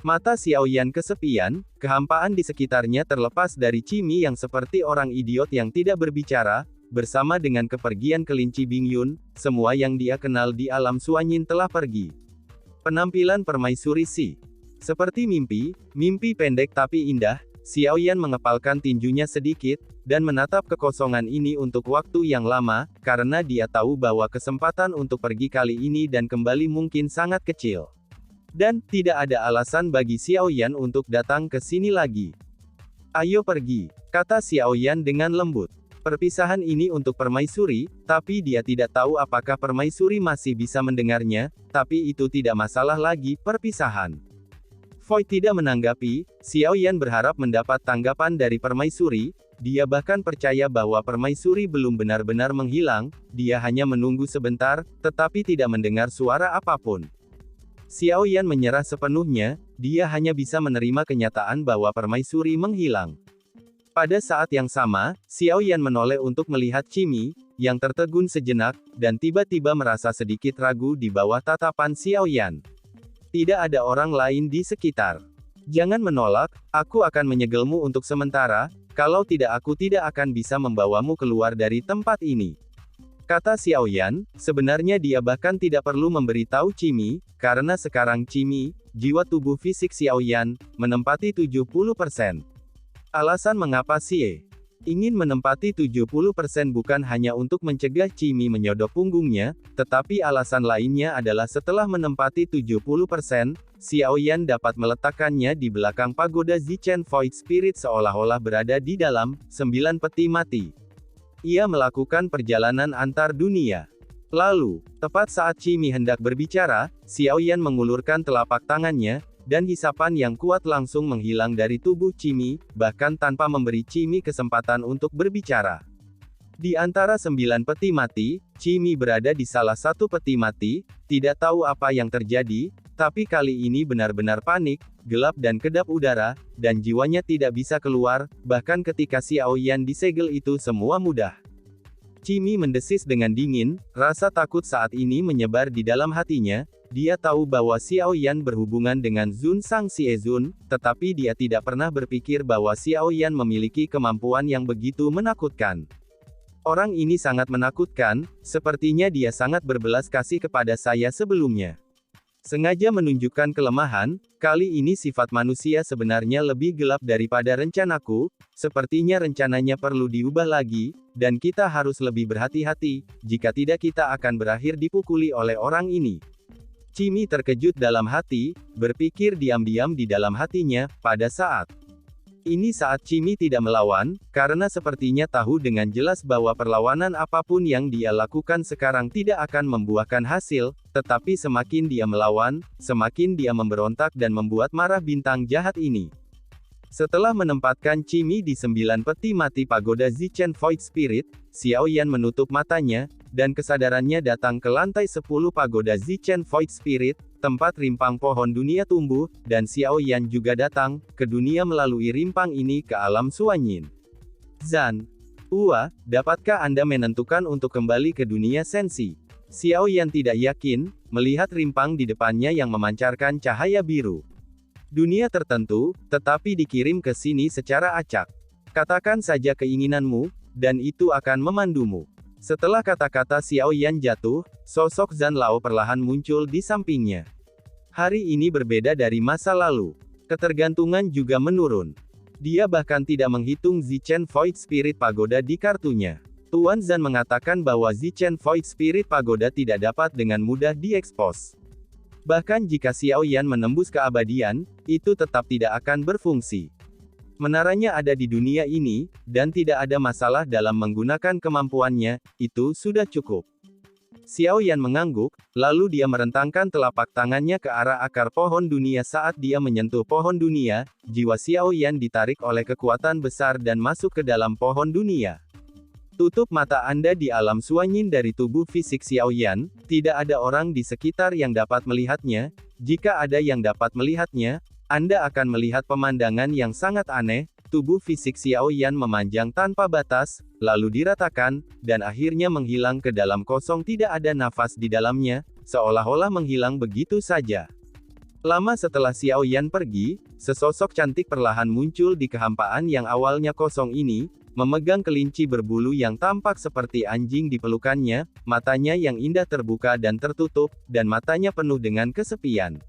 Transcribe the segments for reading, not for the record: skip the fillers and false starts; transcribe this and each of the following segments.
Mata Xiaoyan kesepian, kehampaan di sekitarnya terlepas dari Cimi yang seperti orang idiot yang tidak berbicara, bersama dengan kepergian kelinci Bingyun, semua yang dia kenal di alam Suanyin telah pergi. Penampilan Permaisuri Si. Seperti mimpi, mimpi pendek tapi indah, Xiaoyan mengepalkan tinjunya sedikit, dan menatap kekosongan ini untuk waktu yang lama, karena dia tahu bahwa kesempatan untuk pergi kali ini dan kembali mungkin sangat kecil. Dan, tidak ada alasan bagi Xiaoyan untuk datang ke sini lagi. Ayo pergi, kata Xiaoyan dengan lembut. Perpisahan ini untuk Permaisuri, tapi dia tidak tahu apakah Permaisuri masih bisa mendengarnya, tapi itu tidak masalah lagi, perpisahan. Void tidak menanggapi, Xiaoyan berharap mendapat tanggapan dari Permaisuri, dia bahkan percaya bahwa Permaisuri belum benar-benar menghilang, dia hanya menunggu sebentar, tetapi tidak mendengar suara apapun. Xiaoyan menyerah sepenuhnya, dia hanya bisa menerima kenyataan bahwa Permaisuri menghilang. Pada saat yang sama, Xiaoyan menoleh untuk melihat Cimi, yang tertegun sejenak, dan tiba-tiba merasa sedikit ragu di bawah tatapan Xiaoyan. Tidak ada orang lain di sekitar. Jangan menolak, aku akan menyegelmu untuk sementara, kalau tidak aku tidak akan bisa membawamu keluar dari tempat ini. Kata Xiaoyan, sebenarnya dia bahkan tidak perlu memberitahu Cimi, karena sekarang Cimi, jiwa tubuh fisik Xiaoyan, menempati 70%. Alasan mengapa Xie ingin menempati 70% bukan hanya untuk mencegah Cimi menyodok punggungnya, tetapi alasan lainnya adalah setelah menempati 70%, Xiaoyan dapat meletakkannya di belakang pagoda Zichen Void Spirit seolah-olah berada di dalam 9 peti mati. Ia melakukan perjalanan antar dunia. Lalu, tepat saat Cimi hendak berbicara, Xiaoyan mengulurkan telapak tangannya, dan hisapan yang kuat langsung menghilang dari tubuh Cimi, bahkan tanpa memberi Cimi kesempatan untuk berbicara. Di antara 9 peti mati, Cimi berada di salah satu peti mati, tidak tahu apa yang terjadi, tapi kali ini benar-benar panik, gelap dan kedap udara, dan jiwanya tidak bisa keluar, bahkan ketika Xiaoyan disegel itu semua mudah. Cimi mendesis dengan dingin, rasa takut saat ini menyebar di dalam hatinya, dia tahu bahwa Xiaoyan berhubungan dengan Zun Sang Xiezun, tetapi dia tidak pernah berpikir bahwa Xiaoyan memiliki kemampuan yang begitu menakutkan. Orang ini sangat menakutkan, sepertinya dia sangat berbelas kasih kepada saya sebelumnya. Sengaja menunjukkan kelemahan, kali ini sifat manusia sebenarnya lebih gelap daripada rencanaku, sepertinya rencananya perlu diubah lagi, dan kita harus lebih berhati-hati, jika tidak kita akan berakhir dipukuli oleh orang ini. Cimi terkejut dalam hati, berpikir diam-diam di dalam hatinya, pada saat ini saat Cimi tidak melawan, karena sepertinya tahu dengan jelas bahwa perlawanan apapun yang dia lakukan sekarang tidak akan membuahkan hasil, tetapi semakin dia melawan, semakin dia memberontak dan membuat marah bintang jahat ini. Setelah menempatkan Cimi di 9 peti mati pagoda Zichen Void Spirit, Xiaoyan menutup matanya, dan kesadarannya datang ke lantai 10 pagoda Zichen Void Spirit, tempat rimpang pohon dunia tumbuh, dan Xiaoyan juga datang ke dunia melalui rimpang ini ke alam Suanyin. Zan. Dapatkah Anda menentukan untuk kembali ke dunia sensi? Xiaoyan tidak yakin, melihat rimpang di depannya yang memancarkan cahaya biru. Dunia tertentu, tetapi dikirim ke sini secara acak. Katakan saja keinginanmu, dan itu akan memandumu. Setelah kata-kata Xiaoyan jatuh, sosok Zan Lao perlahan muncul di sampingnya. Hari ini berbeda dari masa lalu. Ketergantungan juga menurun. Dia bahkan tidak menghitung Zichen Void Spirit Pagoda di kartunya. Tuan Zan mengatakan bahwa Zichen Void Spirit Pagoda tidak dapat dengan mudah diekspos. Bahkan jika Xiaoyan menembus keabadian, itu tetap tidak akan berfungsi. Menaranya ada di dunia ini, dan tidak ada masalah dalam menggunakan kemampuannya, itu sudah cukup. Xiaoyan mengangguk, lalu dia merentangkan telapak tangannya ke arah akar pohon dunia. Saat dia menyentuh pohon dunia, jiwa Xiaoyan ditarik oleh kekuatan besar dan masuk ke dalam pohon dunia. Tutup mata Anda di alam Suanyin dari tubuh fisik Xiaoyan, tidak ada orang di sekitar yang dapat melihatnya, jika ada yang dapat melihatnya, Anda akan melihat pemandangan yang sangat aneh, tubuh fisik Xiaoyan memanjang tanpa batas, lalu diratakan, dan akhirnya menghilang ke dalam kosong tidak ada nafas di dalamnya, seolah-olah menghilang begitu saja. Lama setelah Xiao Yan pergi, sesosok cantik perlahan muncul di kehampaan yang awalnya kosong ini, memegang kelinci berbulu yang tampak seperti anjing di pelukannya, matanya yang indah terbuka dan tertutup, dan matanya penuh dengan kesepian.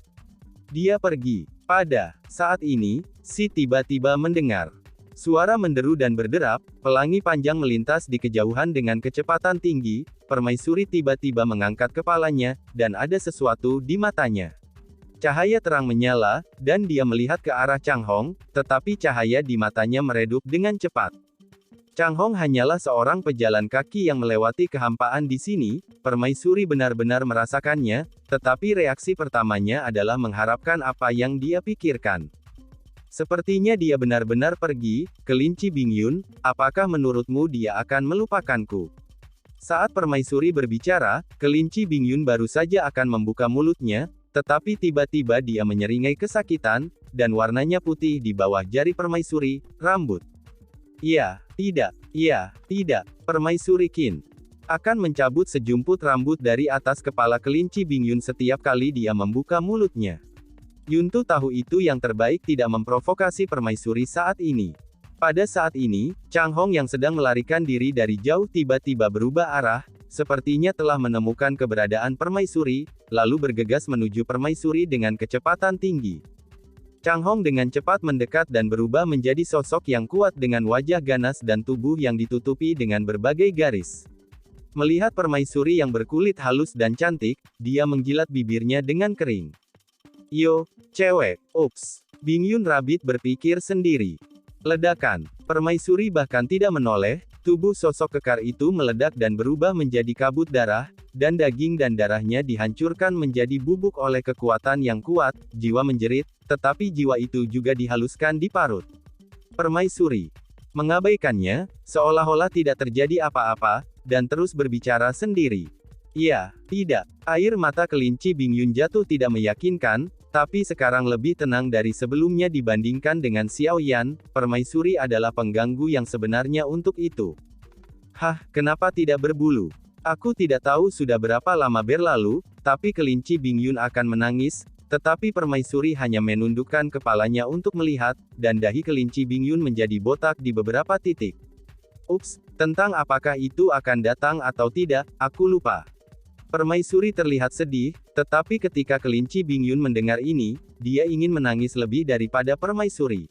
Dia pergi. Pada saat ini, Si tiba-tiba mendengar suara menderu dan berderap, pelangi panjang melintas di kejauhan dengan kecepatan tinggi, permaisuri tiba-tiba mengangkat kepalanya, dan ada sesuatu di matanya. Cahaya terang menyala, dan dia melihat ke arah Chang Hong, tetapi cahaya di matanya meredup dengan cepat. Chang Hong hanyalah seorang pejalan kaki yang melewati kehampaan di sini, permaisuri benar-benar merasakannya, tetapi reaksi pertamanya adalah mengharapkan apa yang dia pikirkan. Sepertinya dia benar-benar pergi, kelinci Bingyun, apakah menurutmu dia akan melupakanku? Saat permaisuri berbicara, kelinci Bingyun baru saja akan membuka mulutnya, tetapi tiba-tiba dia menyeringai kesakitan, dan warnanya putih di bawah jari permaisuri, rambut. Iya, tidak, permaisuri Qin akan mencabut sejumput rambut dari atas kepala kelinci Bingyun setiap kali dia membuka mulutnya. Yuntu tahu itu yang terbaik tidak memprovokasi permaisuri saat ini. Pada saat ini, Chang Hong yang sedang melarikan diri dari jauh tiba-tiba berubah arah, sepertinya telah menemukan keberadaan permaisuri, lalu bergegas menuju permaisuri dengan kecepatan tinggi. Chang Hong dengan cepat mendekat dan berubah menjadi sosok yang kuat dengan wajah ganas dan tubuh yang ditutupi dengan berbagai garis. Melihat permaisuri yang berkulit halus dan cantik, dia menjilat bibirnya dengan kering. Yo, cewek, ups. Bingyun Rabbit berpikir sendiri. Ledakan. Permaisuri bahkan tidak menoleh, tubuh sosok kekar itu meledak dan berubah menjadi kabut darah, dan daging dan darahnya dihancurkan menjadi bubuk oleh kekuatan yang kuat, jiwa menjerit, tetapi jiwa itu juga dihaluskan di parut. Permaisuri mengabaikannya, seolah-olah tidak terjadi apa-apa, dan terus berbicara sendiri. Iya, tidak. Air mata kelinci Bingyun jatuh tidak meyakinkan, tapi sekarang lebih tenang dari sebelumnya dibandingkan dengan Xiao Yan, permaisuri adalah pengganggu yang sebenarnya untuk itu. Hah, kenapa tidak berbulu? Aku tidak tahu sudah berapa lama berlalu, tapi kelinci Bingyun akan menangis, tetapi permaisuri hanya menundukkan kepalanya untuk melihat, dan dahi kelinci Bingyun menjadi botak di beberapa titik. Ups, tentang apakah itu akan datang atau tidak, aku lupa. Permaisuri terlihat sedih, tetapi ketika kelinci Bingyun mendengar ini, dia ingin menangis lebih daripada permaisuri.